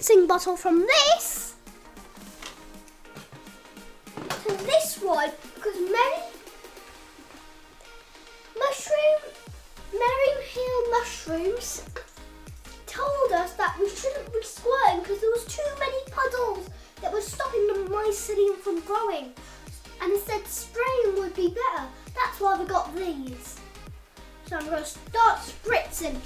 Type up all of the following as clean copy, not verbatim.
spritzing bottle from this to this one because Merryhill mushrooms told us that we shouldn't be squirting because there was too many puddles that were stopping the mycelium from growing, and instead spraying would be better. That's why we got these. So I'm going to start spritzing.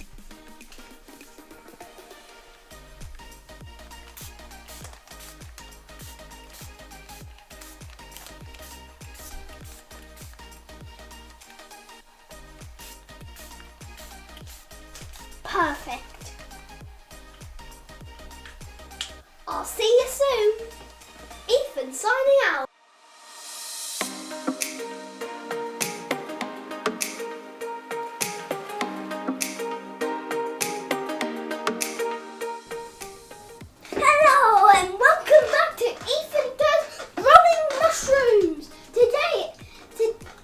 Perfect. I'll see you soon. Ethan signing out. Hello and welcome back to Ethan Does Growing Mushrooms.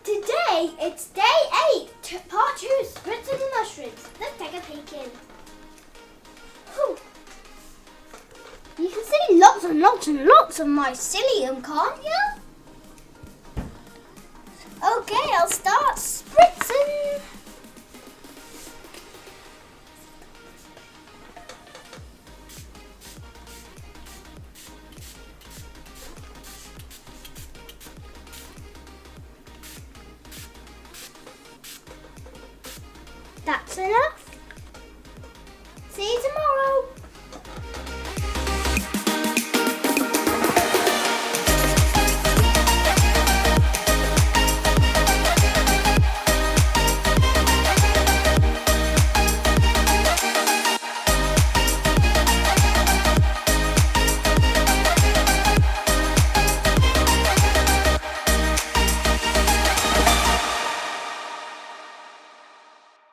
Today it's day 8, part 2, spritzing mushrooms. Let's take a peek in. Whew. You can see lots and lots and lots of mycelium, can't you? Okay, I'll start spritzing. That's enough. See you tomorrow.